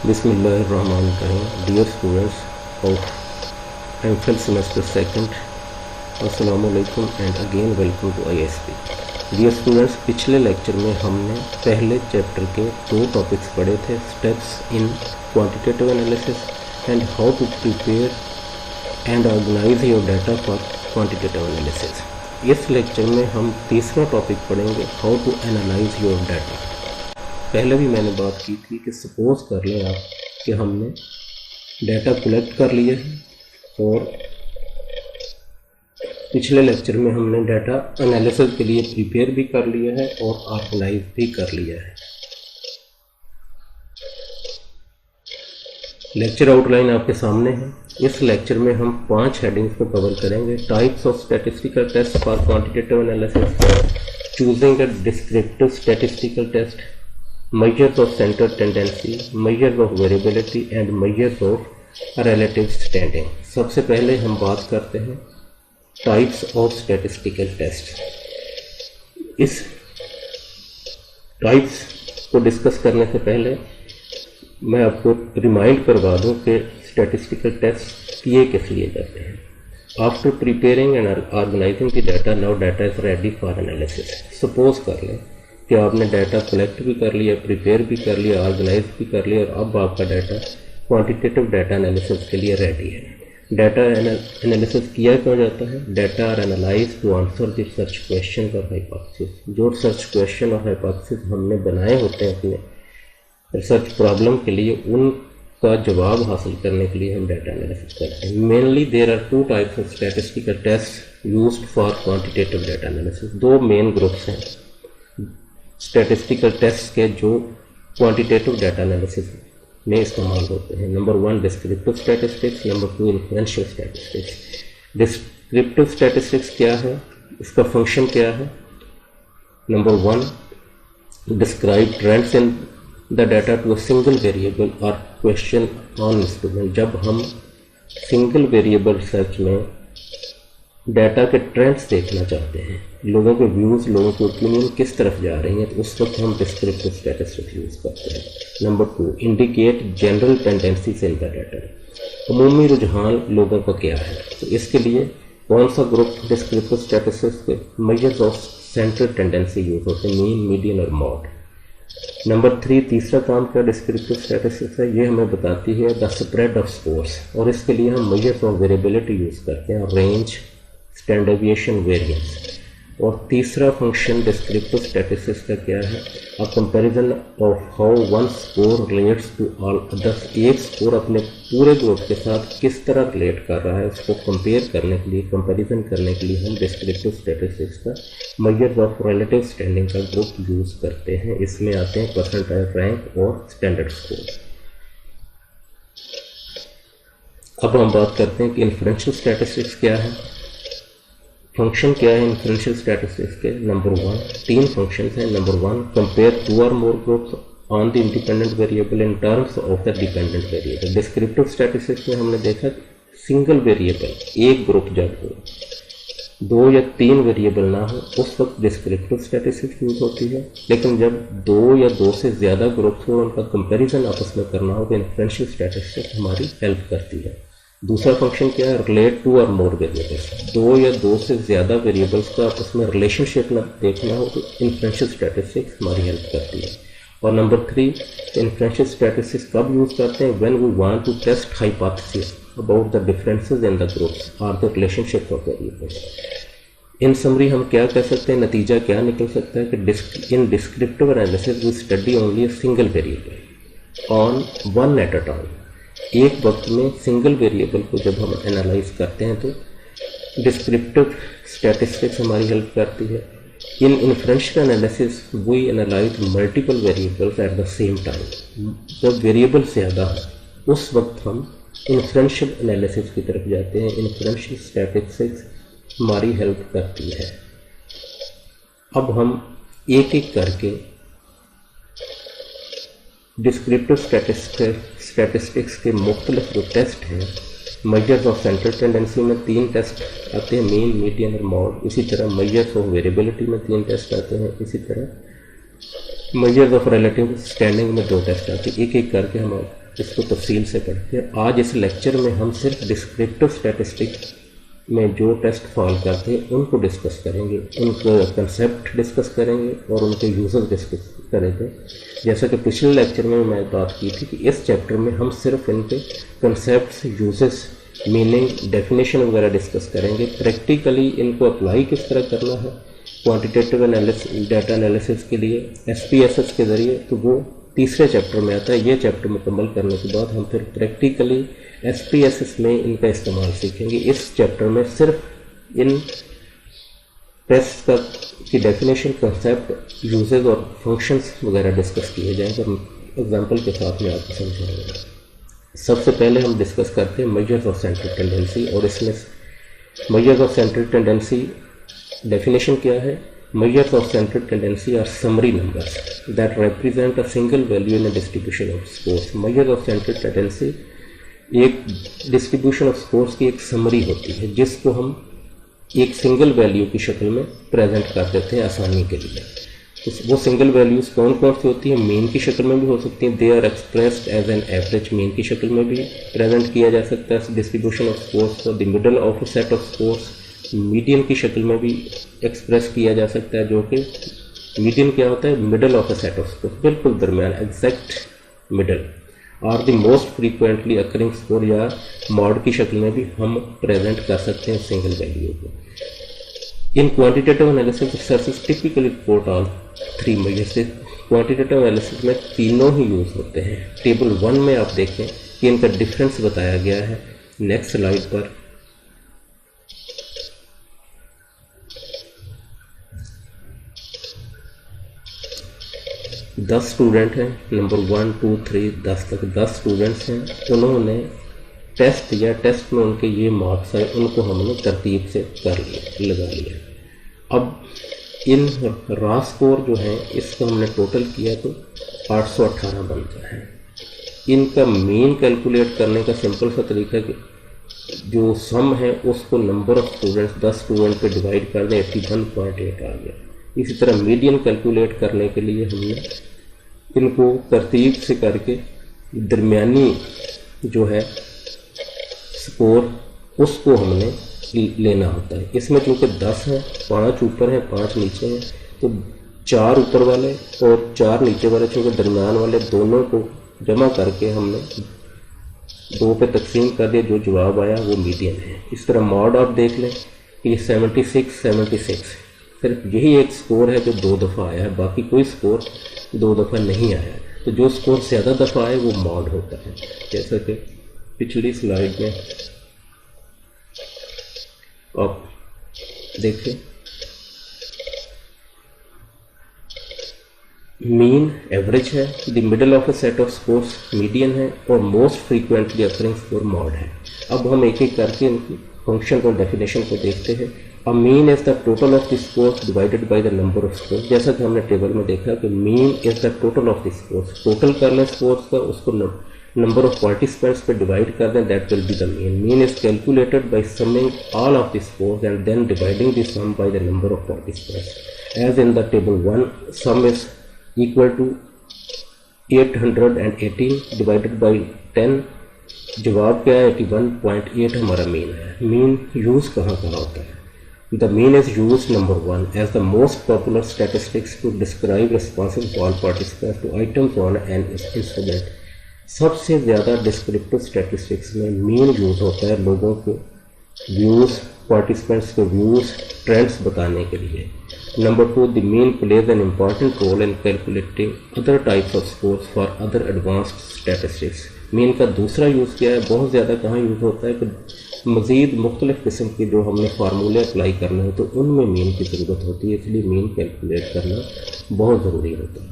Bismillahirrahmanirrahim. Dear students of MPhil semester 2nd, Assalamu alaikum and again welcome to ISP. Dear students, पिछले lecture में हमने पहले chapter के दो टॉपिक्स पढ़े थे, steps in quantitative analysis and how to prepare and organize your data for quantitative analysis. इस lecture में हम तीसरा टॉपिक पढ़ेंगे, how to analyze your data. पहले भी मैंने बात की थी कि सपोज कर लें आप कि हमने डाटा कलेक्ट कर लिया है और पिछले लेक्चर में हमने डाटा एनालिसिस के लिए प्रिपेयर भी कर लिया है और ऑर्गेनाइज भी कर लिया है. लेक्चर आउटलाइन आपके सामने है. इस लेक्चर में हम 5 हेडिंग्स को कवर करेंगे. Types of statistical test for quantitative analysis, choosing a descriptive statistical test, measures of central tendency, measures of variability and measures of relative standing. सबसे पहले हम बात करते हैं टाइप्स ऑफ स्टैटिस्टिकल टेस्ट. इस टाइप्स को डिस्कस करने से पहले मैं आपको रिमाइंड करवा दूं कि स्टैटिस्टिकल टेस्ट किए किस लिए जाते हैं. After preparing and organizing the data, now data is ready for analysis. Suppose कर लें कि आपने डाटा कलेक्ट भी कर लिया, प्रिपेयर भी कर लिया, ऑर्गेनाइज भी कर लिया और अब आपका डाटा क्वांटिटेटिव डाटा एनालिसिस के लिए रेडी है. डाटा एनालिसिस किया क्यों जाता है? Data are analyse to answer the search question और हाइपोथेसिस. जो सर्च क्वेश्चन और हाइपोथेसिस हमने बनाए होते हैं अपने रिसर्च प्रॉब्लम के लिए, उनका जवाब हासिल करने के लिए हम डाटा एनालिसिस करते हैं. Mainly there are 2 types of statistical test used for quantitative data analysis. 2 main groups हैं स्टैटिस्टिकल टेस्ट के जो क्वांटिटेटिव डाटा एनालिसिस में इस्तेमाल होते हैं. Number 1 descriptive statistics, number 2 inferential statistics. Descriptive statistics क्या है, इसका फंक्शन क्या है? Number 1 describe trends in the data to a single variable और क्वेश्चन ऑन इंस्ट्रूमेंट. जब हम सिंगल वेरिएबल रिसर्च में डाटा के ट्रेंड्स देखना चाहते हैं, लोगों के व्यूज़, लोगों के ओपिनियन किस तरफ जा रही हैं, तो उस वक्त हम डिस्क्रिप्टिव स्टैटिस्टिक्स यूज़ करते हैं. Number 2 indicate general tendencies in the data. अमूमी रुझान लोगों का क्या है, तो इसके लिए कौन सा ग्रुप डिस्क्रिप्टिव स्टैटिस्टिक्स के? Measures of central tendency use होते हैं, मीन, मीडियन और मॉड. नंबर 3 तीसरा काम क्या डिस्क्रिप्टिव स्टैटिस्टिक्स है? ये हमें बताती है द स्प्रेड ऑफ स्कोर्स और इसके लिए हम मेजर्स ऑफ वेरिएबिलिटी यूज़ करते हैं, रेंज, स्टैंडर्ड डेविएशन, वेरिएंस. और तीसरा फंक्शन डिस्क्रिप्टिव स्टैटिस्टिक्स का क्या है? A comparison of how one score relates to all others. एक स्कोर अपने पूरे ग्रुप के साथ किस तरह रिलेट कर रहा है, उसको कंपेयर करने के लिए, कंपैरिजन करने के लिए हम डिस्क्रिप्टिव स्टैटिस्टिक्स का मेजर्स ऑफ रिलेटिव स्टैंडिंग का ग्रुप यूज़ करते हैं. इसमें आते हैं परसेंटाइल रैंक और स्टैंडर्ड स्कोर. अब हम बात करते हैं कि इन्फ्रेंशियल स्टैटिस्टिक्स क्या है, फंक्शन क्या है इन्फ्रेंशियल स्टैटिस्टिक्स के. नंबर 1 3 फंक्शंस हैं. नंबर 1 कंपेयर 2 और more groups on the independent variable in terms of the dependent variable. Descriptive statistics में हमने देखा सिंगल वेरिएबल, एक ग्रुप जब हो, 2 या 3 वेरिएबल ना हो, उस वक्त डिस्क्रिप्टिव स्टैटिस्टिक्स यूज होती है. लेकिन जब 2 या 2 से ज़्यादा ग्रुप्स हो, उनका कंपेरिजन आपस में करना हो, तो इन्फ्रेंशियल स्टैटिस्टिक्स हमारी हेल्प करती है. दूसरा फंक्शन क्या है? रिलेट टू और मोर वेरिएबल्स. 2 या 2 से ज़्यादा वेरिएबल्स का आपस में रिलेशनशिप न देखना हो, तो इन्फ्रेंशियल स्टैटिस्टिक्स हमारी हेल्प करती है. और नंबर 3 इन्फ्रेंशियल स्टैटिस्टिक्स कब यूज़ करते हैं? When we want to test hypothesis about the differences in the groups और the relationship of variables. In summary हम क्या कह सकते हैं, नतीजा क्या निकल सकता है कि in descriptive analysis we study only a single variable on one at a time. एक वक्त में सिंगल वेरिएबल को जब हम एनालाइज करते हैं तो डिस्क्रिप्टिव स्टैटिस्टिक्स हमारी हेल्प करती है. In inferential analysis we analyse multiple variables at the same time. जब वेरिएबल ज़्यादा हो उस वक्त हम इन्फ्रेंशियल एनालिसिस की तरफ जाते हैं. इन्फ्रेंशियल स्टैटिस्टिक्स हमारी हेल्प करती है. अब हम एक एक करके डिस्क्रिप्टिव स्टैटिस्टिक्स के मुख्तलिफ जो टेस्ट हैं, मेजर्स ऑफ सेंट्रल टेंडेंसी में 3 टेस्ट आते हैं, मीन, मीडियन और मॉड. इसी तरह मेजर्स ऑफ वेरिएबिलिटी में 3 टेस्ट आते हैं. इसी तरह मेजर्स ऑफ रिलेटिव स्टैंडिंग में 2 टेस्ट आते हैं. एक एक करके हम इसको तफसील से पढ़ते हैं। आज इस लेक्चर में हम सिर्फ डिस्क्रिप्टिव स्टैटिस्टिक में जो टेस्ट फॉल करते हैं उनको डिस्कस करेंगे, उनका कंसेप्ट डिस्कस करेंगे और उनके यूज़र डिस्कस करेंगे। जैसा कि पिछले लेक्चर में मैं बात की थी कि इस चैप्टर में हम सिर्फ इनके कंसेप्ट्स, यूजेस, मीनिंग, डेफिनेशन वगैरह डिस्कस करेंगे। प्रैक्टिकली इनको अप्लाई किस तरह करना है क्वांटिटेटिव एनालिसिस, डाटा एनालिसिस के लिए SPSS के ज़रिए, तो वो तीसरे चैप्टर में आता है। ये चैप्टर मुकम्मल करने के बाद हम फिर प्रैक्टिकली SPSS में इनका इस्तेमाल सीखेंगे। इस चैप्टर में सिर्फ इन टेस्ट का की डेफिनेशन, कंसेप्ट, यूजेज और फंक्शंस वगैरह डिस्कस किए जाएंगे। एग्जांपल के साथ मैं आपको समझाऊंगा। सबसे पहले हम डिस्कस करते हैं मेजर्स ऑफ सेंट्रल टेंडेंसी, और इसमें measures of central tendency definition क्या है? Measures of central tendency are summary numbers that represent a single value in a distribution of scores. Measures of central tendency एक distribution of scores की एक summary होती है जिसको हम एक सिंगल वैल्यू की शक्ल में प्रेजेंट कर देते हैं आसानी के लिए। तो वो सिंगल वैल्यूज़ कौन कौन सी होती हैं? मीन की शक्ल में भी हो सकती हैं, they are expressed as an average, mean की शक्ल में भी प्रेजेंट किया जा सकता है डिस्ट्रीब्यूशन ऑफ स्कोर्स को। The middle of a set of scores, median की शक्ल में भी एक्सप्रेस किया जा सकता है, जो कि मीडियन क्या होता है? Middle of a set of scores, बिल्कुल दरमियान, एग्जैक्ट मिडल। और the most frequently occurring score या मॉड की शक्ल में भी हम प्रेजेंट कर सकते हैं सिंगल वैल्यू को। इन quantitative analysis researches typically report on three measures. Quantitative analysis में तीनों ही यूज होते हैं। टेबल 1 में आप देखें कि इनका डिफरेंस बताया गया है। नेक्स्ट स्लाइड पर 10 स्टूडेंट हैं, नंबर 1, 2, 3, 10 तक 10 स्टूडेंट्स हैं। उन्होंने टेस्ट दिया, टेस्ट में उनके ये मार्क्स आए, उनको हमने तरतीब से कर लिया, लगा लिया। अब इन रॉ स्कोर जो है इसका हमने टोटल किया तो 818 बनता है। इनका मीन कैलकुलेट करने का सिंपल सा तरीका है कि जो सम है उसको नंबर ऑफ स्टूडेंट्स 10 स्टूडेंट पे डिवाइड कर दें, 81.8 आ गया। इसी तरह मीडियन कैलकुलेट करने के लिए हमने इनको तरतीब से करके दरमियानी जो है स्कोर उसको हमने लेना होता है। इसमें चूँकि 10 है, 5 ऊपर हैं, 5 नीचे हैं, तो 4 ऊपर वाले और 4 नीचे वाले चूँकि दरमियान वाले दोनों को जमा करके हमने 2 पे तकसीम कर दिया। जो जवाब आया वो मीडियन है। इस तरह मॉड आप देख लें कि 76 सिर्फ यही एक स्कोर है जो 2 दफ़ा आया है, बाकी कोई स्कोर 2 दफ़ा नहीं आया। तो जो स्कोर ज़्यादा दफ़ा आए वो मॉड होता है। जैसा कि पिछली स्लाइड में आप देखें, मीन एवरेज है, the middle of a set of scores median है, और most frequently occurring score mod है। अब हम एक एक करके इनकी फंक्शन और डेफिनेशन को देखते हैं। A mean is the total of the scores divided by the number of scores. जैसा कि हमने टेबल में देखा कि mean is the total of the scores, total कर लें स्कोर्स का, उसको नंबर ऑफ पार्टिसिपेंट्स पे डिवाइड कर दें, that will be the mean. Mean is calculated by summing all of the scores and then dividing the sum by the number of participants. As in the table 1, sum is equal to 818 divided by 10। जवाब क्या है? 81.8 हमारा mean है। Mean use कहाँ होता है? The mean is use number 1 as the most popular statistics to describe responses of all participants to items on an instrument. सबसे ज़्यादा डिस्क्रिप्टिव स्टैटिस्टिक्स में मीन यूज होता है लोगों के व्यूज़, पार्टिसिपेंट्स के व्यूज़, ट्रेंड्स बताने के लिए। Number 2, the mean plays an important role in calculating other types of scores for other advanced statistics. Mean का दूसरा यूज़ क्या है? बहुत ज़्यादा कहाँ यूज़ होता है कि मज़ीद मुख्तलिफ़ किस्म की जो हमने फार्मूले अप्लाई करने हो तो उनमें मीन की ज़रूरत होती है, इसलिए मीन कैलकुलेट करना बहुत ज़रूरी होता है।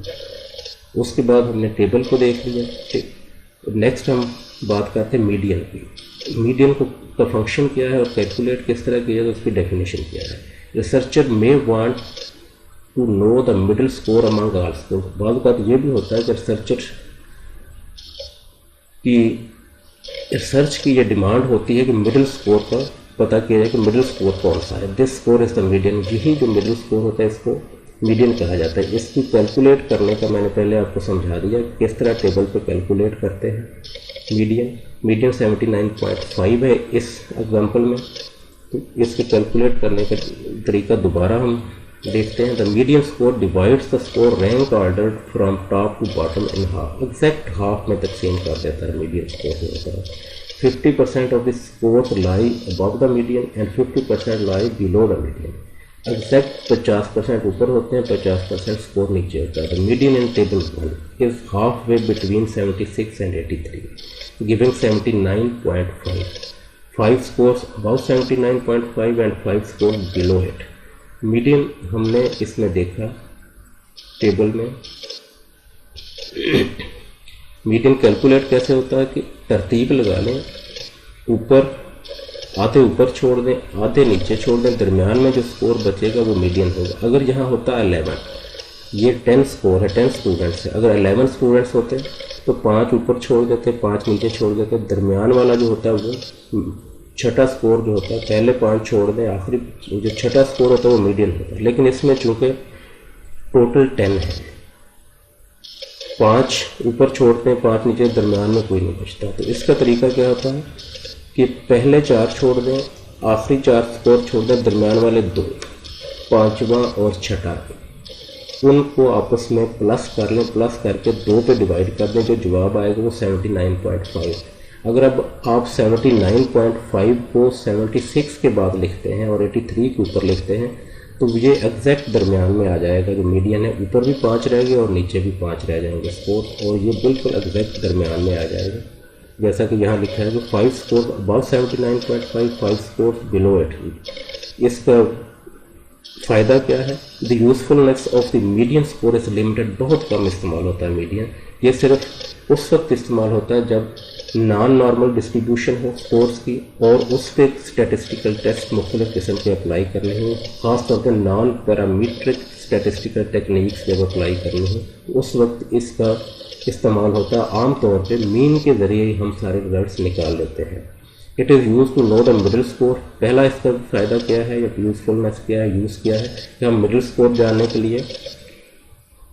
उसके बाद हमने टेबल को देख लिया। ठीक, नेक्स्ट हम बात करते हैं मीडियन की। मीडियन का फंक्शन क्या है और कैलकुलेट किस तरह किया जाए, उसकी डेफिनेशन क्या है। Researcher may want to know the middle score among all score. बाद बात ये भी होता है कि रिसर्च की ये डिमांड होती है कि मिडिल स्कोर का पता किया जाए कि मिडिल स्कोर कौन सा है। This score is the median. यही जो मिडिल स्कोर होता है इसको मीडियन कहा जाता है। इसकी कैलकुलेट करने का मैंने पहले आपको समझा दिया किस तरह टेबल पे कैलकुलेट करते हैं। मीडियन 79.5 है इस एग्जांपल में। तो इसके कैलकुलेट करने का तरीका दोबारा हम देखते हैं। The median score divides the score rank order from top to bottom in half, exact half में तकसीम कर देता है मीडियन स्कोर को। 50% of the score lie above the median and 50% lie below the median. Exact 50% ऊपर होते हैं, 50% score नीचे होता है। The median in table 1 is half way between 76 and 83, giving 79.5। 5 scores above 79.5 and 5 scores below it। Median हमने इसमें देखा table में। मीडियन कैलकुलेट कैसे होता है कि तरतीब लगा लें, ऊपर आधे ऊपर छोड़ दें, आधे नीचे छोड़ दें, दरमियान में जो स्कोर बचेगा वो मीडियन होगा। अगर यहाँ होता है 11, ये 10 स्कोर है, 10 स्टूडेंट्स है। अगर 11 स्टूडेंट्स होते तो 5 ऊपर छोड़ देते, 5 नीचे छोड़ देते, दरमियान वाला जो होता है वो छठा स्कोर जो होता है, पहले 5 छोड़ दें, आखिरी जो छठा स्कोर होता है वो मीडियन होता है। लेकिन इसमें चूंकि टोटल 10 है, 5 ऊपर छोड़ते हैं, 5 नीचे, दरमियान में कोई नहीं बचता। तो इसका तरीका क्या होता है कि पहले 4 छोड़ दें, आखिरी 4 स्कोर छोड़ दें, दरमियान वाले 2, 5वां और छठा, उनको आपस में प्लस कर लें, प्लस करके 2 पे डिवाइड कर दें, जो जवाब आएगा वो 79.5। अगर अब आप 79.5 को 76 के बाद लिखते हैं और 83 के ऊपर लिखते हैं तो ये एग्जैक्ट दरमियान में आ जाएगा। जो मीडियन है ऊपर भी 5 रहेंगे और नीचे भी 5 रह जाएंगे स्कोर, और ये बिल्कुल एग्जैक्ट दरमियान में आ जाएगा। जैसा कि यहाँ लिखा है कि 5 score above 79.5, 5 score below it. इसका फ़ायदा क्या है? The usefulness of the median score is limited. बहुत कम इस्तेमाल होता है मीडियन, ये सिर्फ उस वक्त इस्तेमाल होता है जब नॉन नॉर्मल डिस्ट्रीब्यूशन हो स्कोर्स की और उस पर स्टैटिस्टिकल टेस्ट मुख्तलिफ किस्म के अप्लाई करने हों, ख़ासतौर पर नॉन पैरामीट्रिक स्टैटिस्टिकल टेक्निक्स जब अप्लाई करनी हो उस वक्त इसका इस्तेमाल होता है। आम तौर पे मीन के ज़रिए ही हम सारे रिजल्ट्स निकाल लेते हैं। It is use to know the middle score. पहला इसका फ़ायदा क्या है या यूज़फुलनेस क्या है, यूज़ क्या है कि हम मिडिल स्कोर जानने के लिए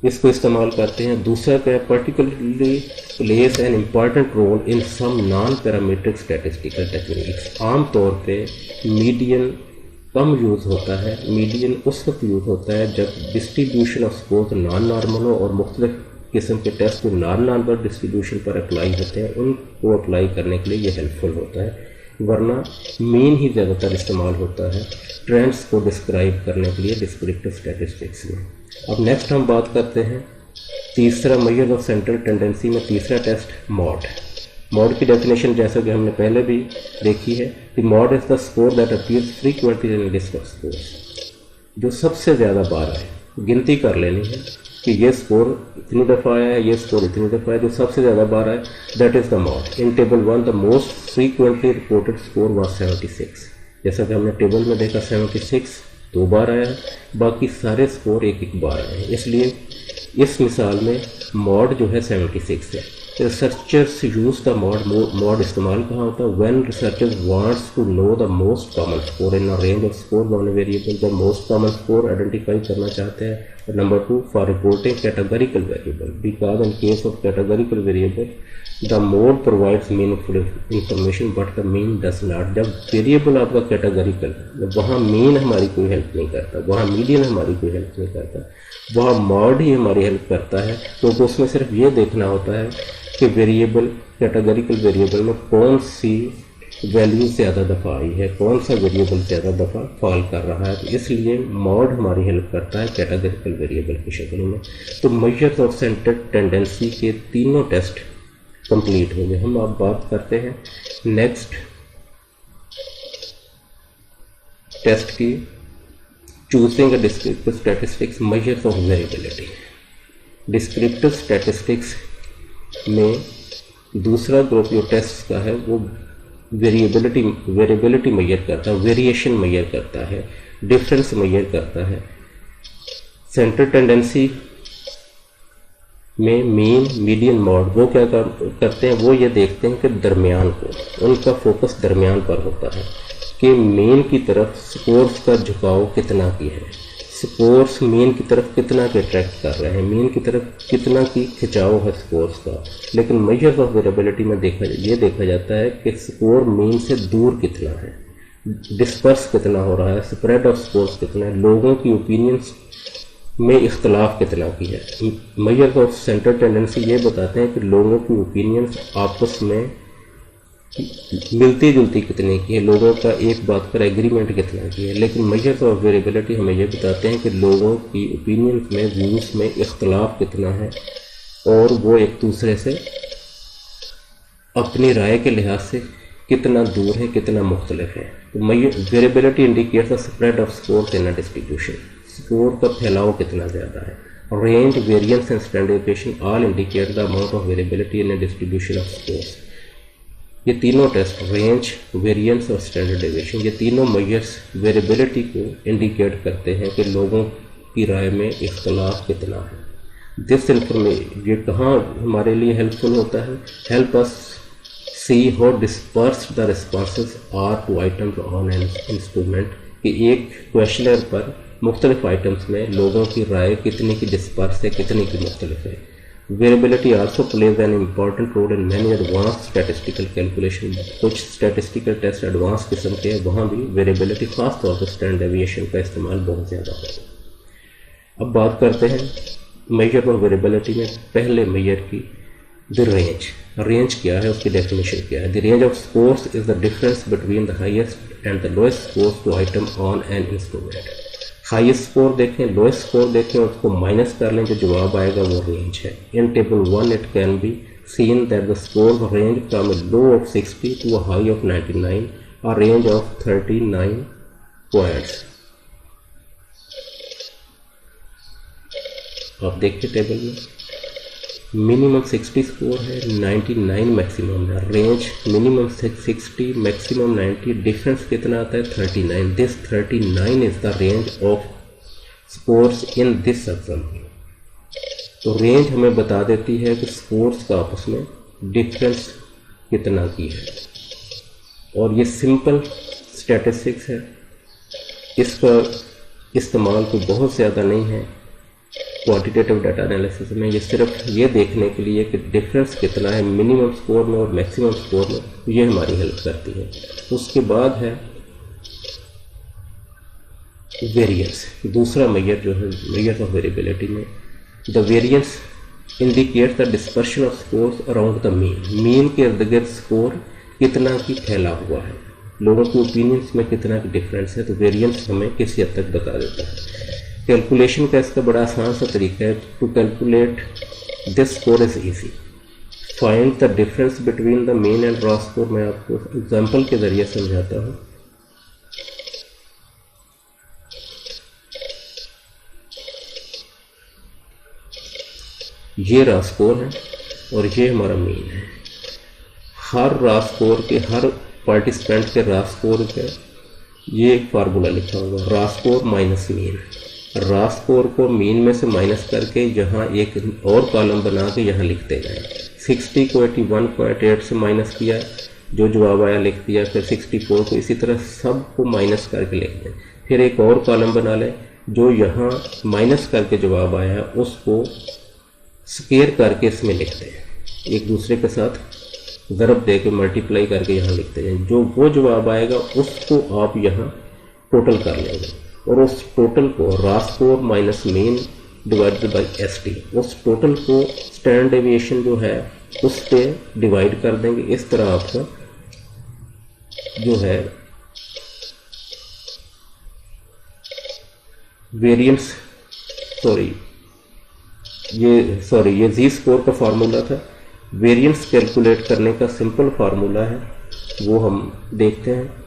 इसको इस्तेमाल करते हैं। दूसरा क्या है, particularly place an important role in some non parametric statistical techniques. आम तौर पे मीडियन कम यूज़ होता है। मीडियन उस वक्त यूज़ होता है जब distribution off score non normal हो और मुख्तलिफ किस्म के टेस्ट जो नॉन नॉर्मल डिस्ट्रीब्यूशन पर अप्लाई होते हैं उनको अप्लाई करने के लिए ये हेल्पफुल होता है, वरना मीन ही ज़्यादातर इस्तेमाल होता है ट्रेंड्स को डिस्क्राइब करने के लिए डिस्क्रिप्टिव स्टैटिस्टिक्स में। अब नेक्स्ट हम बात करते हैं तीसरा मेजर ऑफ सेंट्रल टेंडेंसी में तीसरा टेस्ट मॉड। मॉड की डेफिनेशन जैसा कि हमने पहले भी देखी है कि mod is the score that appears frequently in list of scores. जो सबसे ज़्यादा बार आए, गिनती कर लेनी है कि ये स्कोर इतनी दफ़ा आया है, ये स्कोर इतनी दफ़ा है, जो सबसे ज़्यादा बार आए that is the mod. In table 1 the most frequently reported score was 76। जैसा कि हमने टेबल में देखा 76 2 बार आया है, बाकी सारे स्कोर एक एक बार आए हैं। इसलिए इस मिसाल में मॉड जो है 76 है। रिसर्चर्स यूज द मॉड इस्तेमाल कहाँ होता है? When researchers wants to know the most common score in a range of score one variable. The most common score identify करना चाहते हैं। और number 2 for reporting categorical variable, because in case of categorical variable the mode provides meaningful information but the mean does not. जब variable आपका categorical, वहाँ mean हमारी कोई help नहीं करता, वहाँ मीडियन हमारी कोई हेल्प नहीं करता, वहाँ मॉड ही हमारी हेल्प करता है। तो उसमें सिर्फ ये देखना होता है कि वेरिएबल, कैटेगरिकल वेरिएबल में कौन सी वैल्यू ज़्यादा दफ़ा आई है, कौन सा वेरिएबल ज़्यादा दफ़ा फॉल कर रहा है। तो इसलिए मॉड हमारी हेल्प करता है कैटेगरिकल वेरिएबल की शक्ल में। तो मेजर्स ऑफ सेंट्रल टेंडेंसी के तीनों टेस्ट कंप्लीट हो गए। हम अब बात करते हैं नेक्स्ट टेस्ट की, choosing a descriptive statistics measures of variability. Descriptive statistics में दूसरा ग्रुप जो टेस्ट का है वो वेरिएबिलिटी मेजर करता है, वेरिएशन मेजर करता है, डिफरेंस मेजर करता है। सेंट्रल टेंडेंसी में मीन, मीडियन, मॉड वो क्या करते हैं, वो ये देखते हैं कि दरमियान को, उनका फोकस दरमियान पर होता है कि मीन की तरफ स्कोर्स का झुकाव कितना की है। स्कोर्स मीन की तरफ कितना के अट्रैक्ट कर रहे हैं, मीन की तरफ कितना की खिंचाव है स्कोर्स का। लेकिन मेजर्स ऑफ वेरिएबिलिटी में देखा जाता है कि स्कोर मीन से दूर कितना है, डिस्पर्स कितना हो रहा है, स्प्रेड ऑफ स्कोर्स कितना है, लोगों की ओपिनियंस में इख्तलाफ कितना की है। मेजर्स ऑफ सेंटर टेंडेंसी ये बताते हैं कि लोगों की ओपिनियंस आपस में मिलती जुलती कितने की है, लोगों का एक बात पर एग्रीमेंट कितना की है। लेकिन मेजर्स ऑफ वेरिएबिलिटी हमें ये बताते हैं कि लोगों की ओपिनियंस में, व्यूज़ में इख्तलाफ कितना है और वो एक दूसरे से अपनी राय के लिहाज से कितना दूर है, कितना मुख्तलिफ है। तो variability indicates the spread of scores in a distribution, score का फैलाव कितना ज़्यादा है। Range, variance and standard deviation all indicate the amount of variability in a distribution of scores. ये तीनों टेस्ट, रेंज, वेरिएंस और स्टैंडर्ड डेविएशन, ये तीनों मेजर्स वेरिएबिलिटी को इंडिकेट करते हैं कि लोगों की राय में इख्तलाफ कितना है। दिस इंफॉर्मेशन ये कहाँ हमारे लिए हेल्पफुल होता है, help us see how dispersed the responses are to items on an instrument, कि एक क्वेश्चनर पर मुख्तलिफ आइटम्स में लोगों की राय कितनी की डिस्पर्स है, कितनी की मुख्तलिफ है। Variability also plays an important role in many advance statistical calculation, कुछ स्टैटिस्टिकल टेस्ट एडवांस किस्म के हैं, वहाँ भी वेरिएबिलिटी खास तौर पर स्टैंडर्ड डेविएशन का इस्तेमाल बहुत ज़्यादा होता है। अब बात करते हैं मेजर ऑफ वेरिएबिलिटी में पहले मेजर की, द रेंज। रेंज क्या है, उसकी डेफिनेशन क्या है। The range of scores is the difference between the highest and the lowest scores to item on an instrument. Highest score देखें, लोएस्ट स्कोर देखें, उसको माइनस कर लें, जो जवाब आएगा वो रेंज है। In table 1 it can be seen that the score range from a low of 60 to a high of 99 और रेंज ऑफ 39 पॉइंट्स। आप देखिए टेबल में मिनिमम 60 स्कोर है, 99 मैक्सिमम है। रेंज मिनिमम 60, मैक्सिमम 90, डिफरेंस कितना आता है 39। This 39 is the range of scores in this example. तो रेंज हमें बता देती है कि स्कोर्स का आपस में डिफरेंस कितना की है, और ये सिंपल स्टैटिस्टिक्स है, इसका इस्तेमाल कोई बहुत ज़्यादा नहीं है क्वांटिटेटिव डाटा एनालिसिस में। ये सिर्फ ये देखने के लिए कि डिफरेंस कितना है मिनिमम स्कोर में और मैक्सिमम स्कोर में, तो ये हमारी हेल्प करती है। उसके बाद है वेरिएंस, दूसरा मेजर जो है मेजर ऑफ वेरिएबिलिटी में। The variance indicates the dispersion of scores around the mean. Mean के इर्द गिर्द स्कोर कितना की फैला हुआ है, लोगों की ओपिनियंस में कितना की डिफरेंस है, तो वेरिएंस हमें किसी हद तक बता देता है। कैलकुलेशन का इसका बड़ा आसान सा तरीका है। To calculate this score is easy, find the difference between the mean and raw score. मैं आपको एग्जांपल के जरिए समझाता हूँ। ये रॉ स्कोर है और ये हमारा मीन है। हर रॉ स्कोर के, हर पार्टिसिपेंट के रॉ स्कोर के ये एक फार्मूला लिखा हुआ, raw score minus mean. Raw score को मीन में से माइनस करके यहाँ एक और कॉलम बना के यहाँ लिखते गए। 60 को 81.8 से माइनस किया, जो जवाब आया लिख दिया। फिर 64 को इसी तरह सब को माइनस करके लिख दें। फिर एक और कॉलम बना लें, जो यहाँ माइनस करके जवाब आया है उसको स्केयर करके इसमें लिखते हैं, एक दूसरे के साथ ज़रब दे के मल्टीप्लाई करके यहाँ लिखते हैं। जो वो जवाब आएगा उसको आप यहाँ टोटल कर लेंगे और उस टोटल को raw score minus mean divided by ST, उस टोटल को स्टैंडर्ड डेविएशन जो है उस पर डिवाइड कर देंगे। इस तरह आपका जो है वेरिएंस, ये जी स्कोर का फार्मूला था। वेरिएंस कैलकुलेट करने का सिंपल फार्मूला है, वो हम देखते हैं।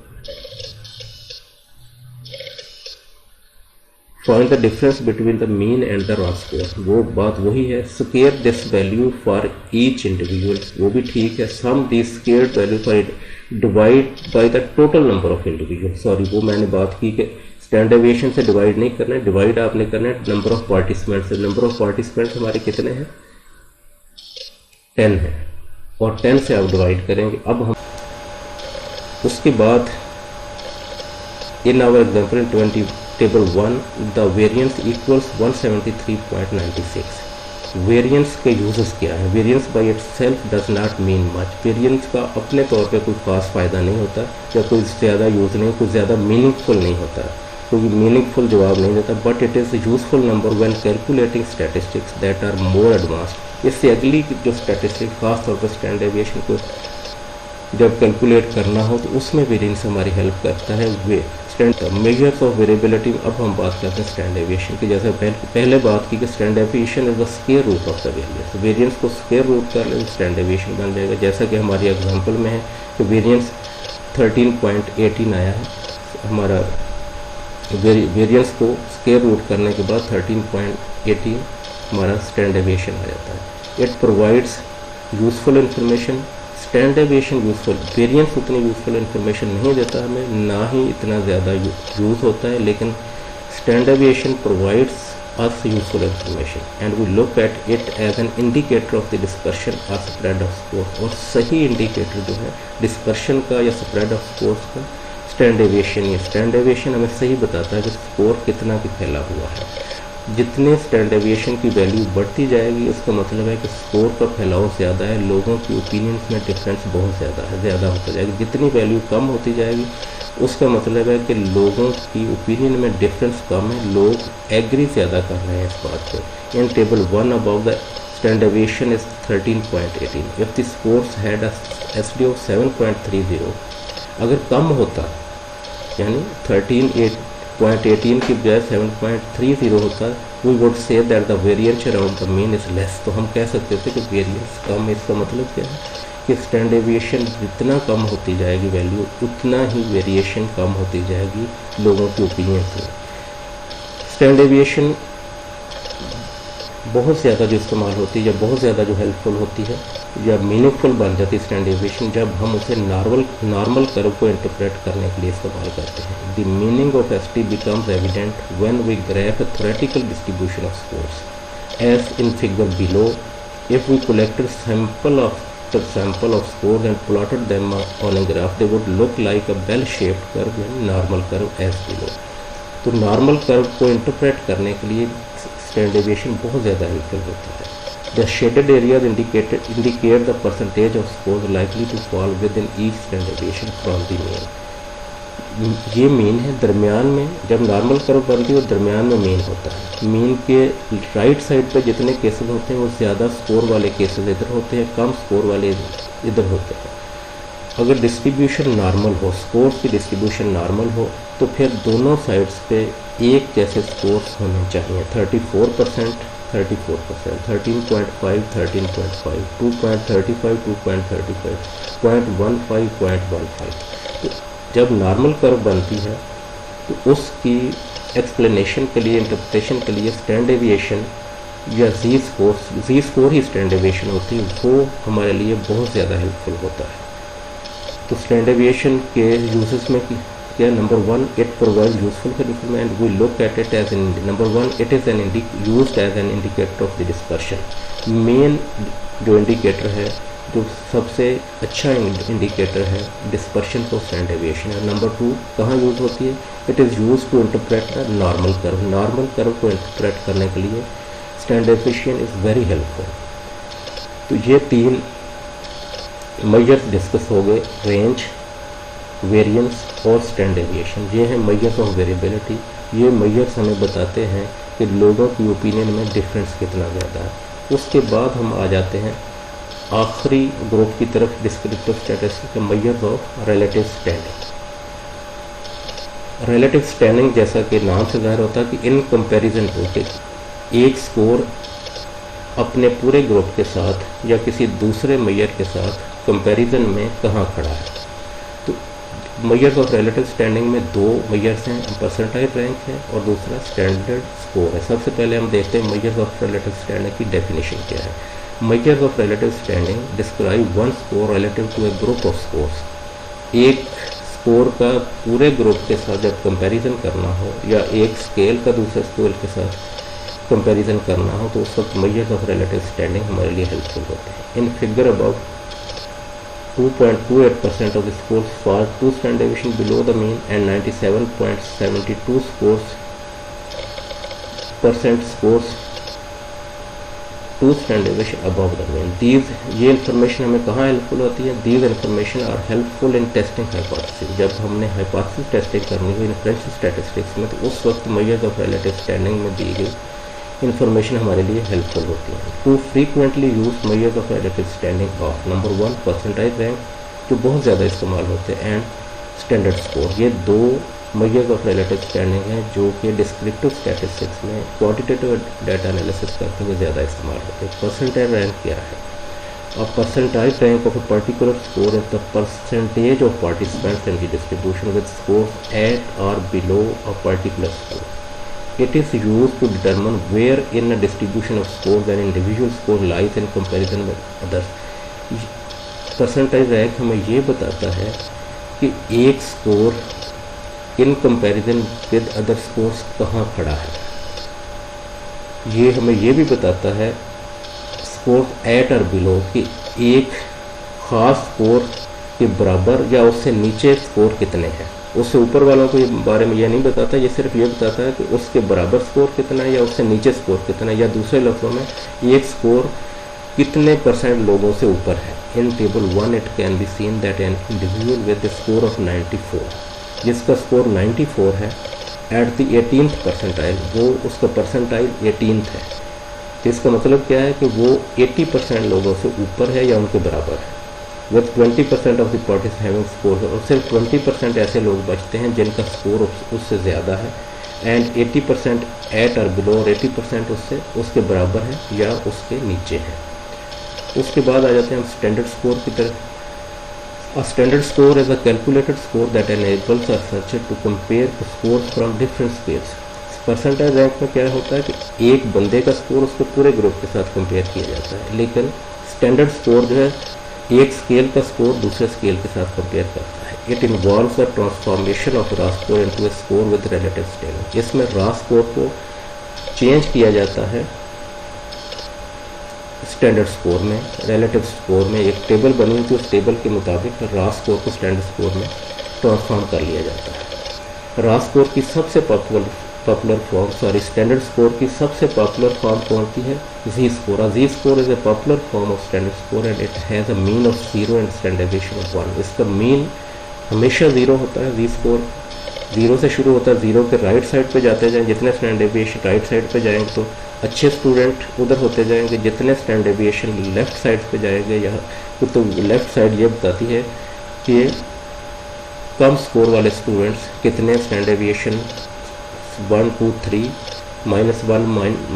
Find the difference between the mean and the raw score, वो बात वही है। Square this value for each individual, वो भी ठीक है। Sum this squared value for divide by the total number of individual. वो मैंने बात की कि स्टैंडर्ड डेविएशन से डिवाइड नहीं करना है, डिवाइड आपने करना है नंबर ऑफ पार्टिसिपेंट्स से। नंबर ऑफ पार्टिसिपेंट्स हमारे कितने हैं, 10 है, और 10 से आप डिवाइड करेंगे। अब हम उसके बाद in our example table 1 the variance equals 173.96। Variance के यूजेस क्या है? Variance by itself does not mean much. Variance का अपने तौर पे कोई खास फ़ायदा नहीं होता, या कोई ज़्यादा यूज़ नहीं, कोई ज़्यादा मीनिंगफुल नहीं होता, कोई मीनिंगफुल जवाब नहीं देता। But it is useful number when calculating statistics that are more advanced. इससे अगली जो स्टैटिस्टिक खास तौर पर स्टैंडर्ड डेविएशन को जब कैलकुलेट करना हो तो उसमें वेरिएंस हमारी हेल्प करता है। वे मेजर्स ऑफ वेरिएबिलिटी। अब हम बात करते हैं स्टैंडर्ड डेविएशन की। जैसे पहले बात की कि standard deviation is the square root of the variance. Variance को स्क्वायर रूट कर ले तो स्टैंडर्ड डेविएशन बन जाएगा। जैसा कि हमारी एग्जांपल में है कि वेरिएंस 13.18 आया है, हमारा वेरिएंस को स्क्वायर रूट करने के बाद 13.18 हमारा स्टैंडर्ड डेविएशन आ जाता है। It provides useful information. Standard deviation useful, variance उतनी यूजफुल इंफॉर्मेशन नहीं देता हमें, ना ही इतना ज़्यादा यूज़ होता है, लेकिन standard deviation provides us useful information and we look at it as an indicator of the dispersion और स्प्रेड ऑफ स्कोर। और सही इंडिकेटर जो है डिस्पर्शन का या स्प्रेड ऑफ स्कोर्स का स्टैंडर्ड डेविएशन ही है। स्टैंडर्ड डेविएशन हमें सही बताता है कि स्कोर कितना की फैला हुआ है। जितने स्टैंडर्ड डेविएशन की वैल्यू बढ़ती जाएगी उसका मतलब है कि स्कोर का फैलाव ज़्यादा है, लोगों की ओपिनियंस में डिफरेंस बहुत ज़्यादा होता जाएगा। जितनी वैल्यू कम होती जाएगी उसका मतलब है कि लोगों की ओपिनियन में डिफरेंस कम है, लोग एग्री ज़्यादा कर रहे हैं इस बात पे। इन table 1 about the standard deviation is 13.18। If the scores had a SD of 7.30, अगर कम होता यानी 13.18 की बजाय 7.30 होता, we would say that the variance around the mean is less. तो हम कह सकते थे कि वेरिएंस कम है। इसका मतलब क्या है कि स्टैंडर्ड डेविएशन जितना कम होती जाएगी वैल्यू, उतना ही वेरिएशन कम होती जाएगी लोगों की ओपिनियन से। स्टैंडर्ड डेविएशन बहुत ज़्यादा जो इस्तेमाल होती है या बहुत ज़्यादा जो हेल्पफुल होती है या मीनिंगफुल बन जाती है स्टैंडर्ड डेविएशन जब हम उसे नॉर्मल कर्व को इंटरप्रेट करने के लिए इस्तेमाल करते हैं। The meaning of S T becomes evident when we graph a theoretical distribution of scores as in figure below. If we collected sample of scores and plotted them on a graph, they would look like a bell-shaped curve and normal curve as below। तो normal curve को interpret करने के लिए standard deviation बहुत ज़्यादा helpful होता है। The shaded areas indicate the percentage of score likely to fall within each standard deviation from the mean. ये मीन है दरमियान में, जब नॉर्मल कर्व बनती है तो दरमियान में मीन होता है। मीन के राइट साइड पे जितने केसेस होते हैं वो ज़्यादा स्कोर वाले केसेस इधर होते हैं, कम स्कोर वाले इधर होते हैं। अगर डिस्ट्रीब्यूशन नॉर्मल हो, स्कोर की डिस्ट्रीब्यूशन नॉर्मल हो, तो फिर दोनों साइड्स पे एक जैसे स्कोर्स होने चाहिए। 34%, 34%, 13.5, 13.5, 2.35, 2.35, 0.15, 0.15। तो जब नॉर्मल कर्व बनती है तो उसकी एक्सप्लेनेशन के लिए, इंटरप्रिटेशन के लिए स्टैंडर्ड डेविएशन या जी स्कोर ही स्टैंडर्ड डेविएशन होती है, वो हमारे लिए बहुत ज़्यादा हेल्पफुल होता है। तो स्टैंडर्ड डेविएशन के यूजेस में क्या? Number 1, it provide useful information. We look at it as number 1, it is used as an indicator of the dispersion. Main जो इंडिकेटर है, जो सबसे अच्छा इंडिकेटर है डिस्पर्शन को स्टैंडर्ड डेविएशन है। नंबर 2 कहाँ यूज़ होती है? It is use to interpret the normal curve. Normal curve को इंटरप्रेट करने के लिए standard deviation is very helpful. तो ये 3 मेजर्स डिस्कस हो गए, रेंज, वेरिएंस और स्टैंडर्ड डेविएशन। ये है मेजर्स ऑफ वेरिएबिलिटी। ये मेजर्स हमें बताते हैं कि लोगों की ओपिनियन में डिफरेंस कितना ज़्यादा है। उसके बाद हम आ जाते हैं आखिरी ग्रुप की तरफ, डिस्क्रिप्टिव स्टैटिस्टिक्स के measures of relative standing. Relative standing जैसा कि नाम से जाहिर होता है कि इन कंपैरिजन टू के एक स्कोर अपने पूरे ग्रुप के साथ या किसी दूसरे मेजर के साथ कंपैरिजन में कहाँ खड़ा है। तो मेजर्स ऑफ रिलेटिव स्टैंडिंग में 2 मेजर्स हैं, परसेंटाइल रैंक है और दूसरा स्टैंडर्ड स्कोर है। सबसे पहले हम देखते हैं मेजर्स ऑफ रिलेटिव स्टैंडिंग की डेफिनेशन क्या है। Measures of relative standing describe one score relative to a group of scores. एक स्कोर का पूरे ग्रुप के साथ जब कंपैरिजन करना हो या एक स्केल का दूसरे स्केल के साथ कंपैरिजन करना हो तो उस वक्त मेजर्स ऑफ रिलेटिव स्टैंडिंग हमारे लिए हेल्पफुल होते हैं। In figure about 2.28% of the scores fall 2 standard deviation below the mean and 97.72 scores percent scores to stand deviation above the mean. ये इन्फॉर्मेशन हमें कहाँ हेल्पफुल होती है? These information are helpful in testing hypothesis. जब हमने hypothesis testing करनी हो inferential statistics में, तो उस वक्त मेजर्स ऑफ रिलेटिव स्टैंडिंग में दी गई इन्फॉर्मेशन हमारे लिए हेल्पफुल होती है। To frequently use measures of relative standing of number 1 percentile rank, जो बहुत ज़्यादा इस्तेमाल होते हैं, एंड स्टैंडर्ड स्कोर। ये दो मेजर्स ऑफ रिलेटिव स्टैंडिंग है जो कि डिस्क्रिप्टिव स्टैटिस्टिक्स में क्वांटिटेटिव डाटा एनालिसिस करते हुए ज़्यादा इस्तेमाल होते हैं। परसेंटाइज रैंक क्या है? A percentile rank of a particular score is the percentage of participants in the distribution with scores at or below a particular score. It is used to determine where in a distribution of scores an individual score lies in comparison with others. Percentage rank हमें ये बताता है कि एक score in comparison with other scores कहाँ खड़ा है। ये हमें ये भी बताता है स्कोर एट और बिलो कि एक ख़ास स्कोर के बराबर या उससे नीचे स्कोर कितने हैं। उससे ऊपर वालों के बारे में यह नहीं बताता, ये सिर्फ ये बताता है कि उसके बराबर स्कोर कितना है या उससे नीचे स्कोर कितना है, या दूसरे लफ्ज़ों में एक स्कोर कितने परसेंट लोगों से ऊपर है। In table 1 it can be seen that an individual with the score of 94, जिसका स्कोर 94 है, एट द 18th परसेंटाइल, वो उसका परसेंटाइल 18th है। तो इसका मतलब क्या है कि वो 80% लोगों से ऊपर है या उनके बराबर है। With 20% of the parties having score, और सिर्फ 20% ऐसे लोग बचते हैं जिनका स्कोर उससे ज़्यादा है, एंड 80% एट और बिलो, और 80% उसके बराबर है या उसके नीचे है। उसके बाद आ जाते हैं हम स्टैंडर्ड स्कोर की तरफ। A standard score is a calculated score that enables a researcher to compare the scores from different scales. परसेंटाइज rank में क्या होता है कि एक बंदे का स्कोर उसके पूरे ग्रुप के साथ कंपेयर किया जाता है, लेकिन स्टैंडर्ड स्कोर जो है एक स्केल का स्कोर दूसरे स्केल के साथ कंपेयर करता है। It involves the transformation of raw score into A score with relative standing. इसमें रॉ स्कोर को चेंज किया जाता है स्टैंडर्ड स्कोर में, रिलेटिव स्कोर में। एक टेबल बनी हुई थी, उस टेबल के मुताबिक रॉ स्कोर को स्टैंडर्ड स्कोर में ट्रांसफॉर्म कर लिया जाता है। रॉ स्कोर की सबसे पॉपुलर फॉर्म, स्टैंडर्ड स्कोर की सबसे पॉपुलर फॉर्म कौन सी है? Z score. Z score is a popular form of standard score and it has a mean of 0 and standard deviation of 1। इसका मीन हमेशा 0 होता है। जी स्कोर 0 से शुरू होता है, 0 के राइट साइड पे जाते जाएं, जितने स्टैंडर्ड डेविएशन राइट साइड पे जाएंगे तो अच्छे स्टूडेंट उधर होते जाएंगे, जितने स्टैंडर्ड डेविएशन लेफ्ट साइड पे जाएंगे यहाँ तो लेफ्ट साइड ये बताती है कि कम स्कोर वाले स्टूडेंट्स कितने स्टैंडर्ड डेविएशन 1 2 3 -1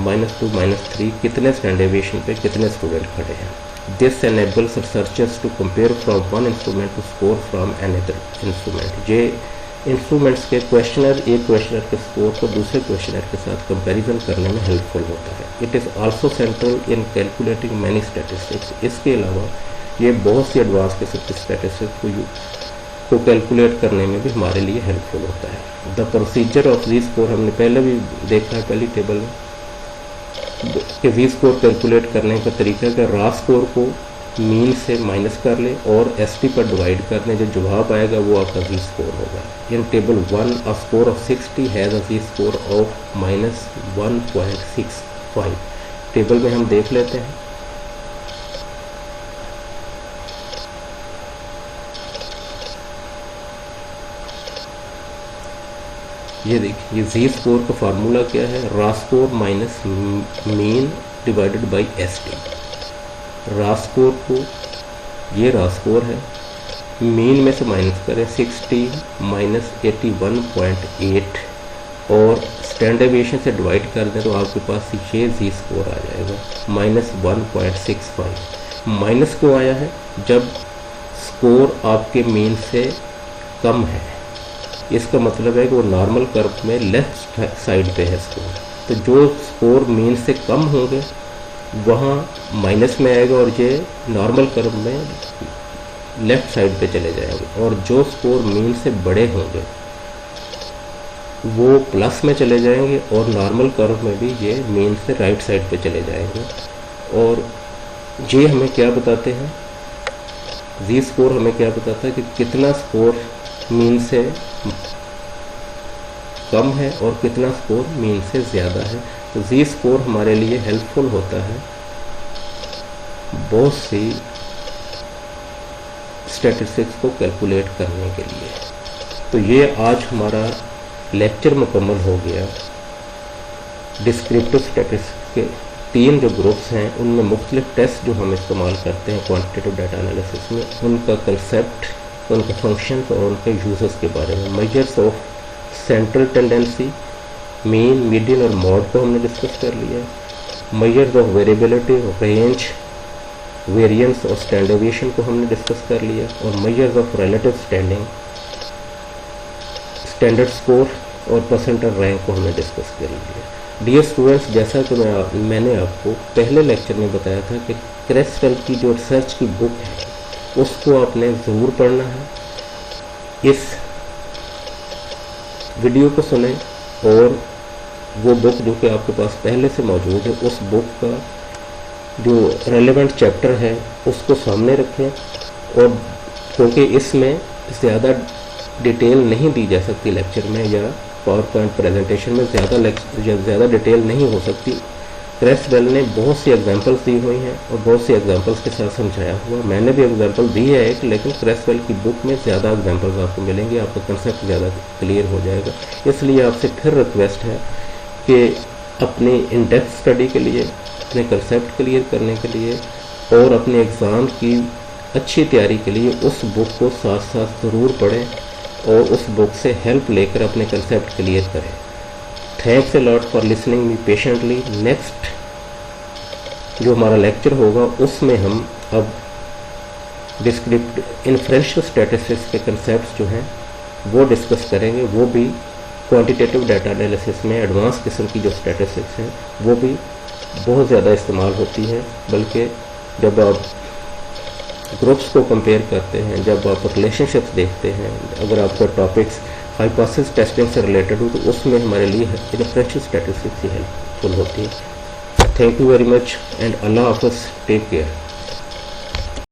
-2 -3 कितने स्टैंडर्ड डेविएशन पे कितने स्टूडेंट खड़े हैं। This enables researchers to compare from one instrument to score from another instrument। ये इंस्ट्रूमेंट्स के एक क्वेश्चनर के स्कोर को दूसरे क्वेश्चनर के साथ कंपैरिजन करने में हेल्पफुल होता है। It is also central in calculating many statistics. इसके अलावा ये बहुत सी एडवांस किस्म की स्टैटिस्टिक्स को कैलकुलेट करने में भी हमारे लिए हेल्पफुल होता है। The procedure of z score हमने पहले भी देखा है पहली टेबल में कि जी स्कोर कैलकुलेट करने का तरीका है कि रॉ स्कोर को मीन से माइनस कर ले और एसटी पर डिवाइड कर लें, जो जवाब आएगा वो आपका जी स्कोर होगा। In table 1 a score of 60 has a z score of -1.65। Table में हम देख लेते हैं। ये देखिए, ये जी स्कोर का फार्मूला क्या है? Raw score minus mean divided by ST. Raw score को, ये रॉ स्कोर है, मीन में से माइनस करें 60 माइनस 81.8 और स्टैंडर्ड डेविएशन से डिवाइड कर दें तो आपके पास ये जी स्कोर आ जाएगा -1.65। माइनस क्यों आया है? जब स्कोर आपके मीन से कम है, इसका मतलब है कि वो नॉर्मल कर्व में लेफ्ट साइड पे है स्कोर। तो जो स्कोर मीन से कम होंगे वहाँ माइनस में आएगा और ये नॉर्मल कर्व में लेफ्ट साइड पे चले जाएंगे, और जो स्कोर मीन से बड़े होंगे वो प्लस में चले जाएंगे और नॉर्मल कर्व में भी ये मीन से राइट साइड पे चले जाएंगे। और ये हमें क्या बताते हैं? जी स्कोर हमें क्या बताता है कि कितना स्कोर मीन से कम है और कितना स्कोर मीन से ज़्यादा है। तो जी स्कोर हमारे लिए हेल्पफुल होता है बहुत सी स्टैटिस्टिक्स को कैलकुलेट करने के लिए। तो ये आज हमारा लेक्चर मुकम्मल हो गया। डिस्क्रिप्टिव स्टैटिस्टिक्स के 3 जो ग्रुप्स हैं उनमें मुख्तलिफ टेस्ट जो हम इस्तेमाल करते हैं क्वांटिटेटिव डाटा एनालिसिस में, उनका कंसेप्ट, उनके फंक्शंस और उनके यूजर्स के बारे में। Measures of central tendency, mean, median और मॉड को हमने डिस्कस कर लिया। Measures of variability, range, variance और स्टैंडर्ड डेविएशन को हमने डिस्कस कर लिया। और measures of relative standing, standard score और परसेंटाइल रैंक को हमने डिस्कस कर लिया। डियर स्टूडेंट्स, जैसा कि मैंने आपको पहले लेक्चर में बताया था कि क्रेसवेल की जो रिसर्च की बुक है उसको आपने ज़रूर पढ़ना है। इस वीडियो को सुने और वो बुक जो कि आपके पास पहले से मौजूद है उस बुक का जो रेलेवेंट चैप्टर है उसको सामने रखें। और क्योंकि इसमें ज़्यादा डिटेल नहीं दी जा सकती लेक्चर में या पावर पॉइंट प्रेजेंटेशन में ज़्यादा डिटेल नहीं हो सकती। क्रेसवेल ने बहुत सी एग्जांपल्स दी हुई हैं और बहुत सी एग्जांपल्स के साथ समझाया हुआ। मैंने भी एग्जांपल दी है एक, लेकिन क्रेसवेल की बुक में ज़्यादा एग्जांपल्स आपको मिलेंगे, आपका कंसेप्ट ज़्यादा क्लियर हो जाएगा। इसलिए आपसे फिर रिक्वेस्ट है कि अपनी इन डेप्थ स्टडी के लिए, अपने कंसेप्ट क्लियर करने के लिए और अपने एग्ज़ाम की अच्छी तैयारी के लिए उस बुक को साथ साथ ज़रूर पढ़ें और उस बुक से हेल्प लेकर अपने कंसेप्ट क्लियर करें। Thanks a lot for listening me patiently. Next जो हमारा लेक्चर होगा उसमें हम अब डिस्क्रिप्टिव इन्फ्रेंशियल स्टैटिस्टिक्स के कंसेप्ट्स जो हैं वो डिस्कस करेंगे। वो भी क्वांटिटेटिव डाटा एनालिसिस में एडवांस किस्म की जो स्टैटिस्टिक्स हैं वो भी बहुत ज़्यादा इस्तेमाल होती है। बल्कि जब आप ग्रुप्स को कंपेयर करते हैं, जब आप रिलेशनशिप्स देखते हैं, अगर आपका टॉपिक्स हाइपोथेसिस टेस्टिंग से रिलेटेड हो तो उसमें हमारे लिए डिफरेंशियल स्टैटिस्टिक्स ही हेल्पफुल होती है। Thank you very much and अल्लाह हाफ़िज़, टेक केयर।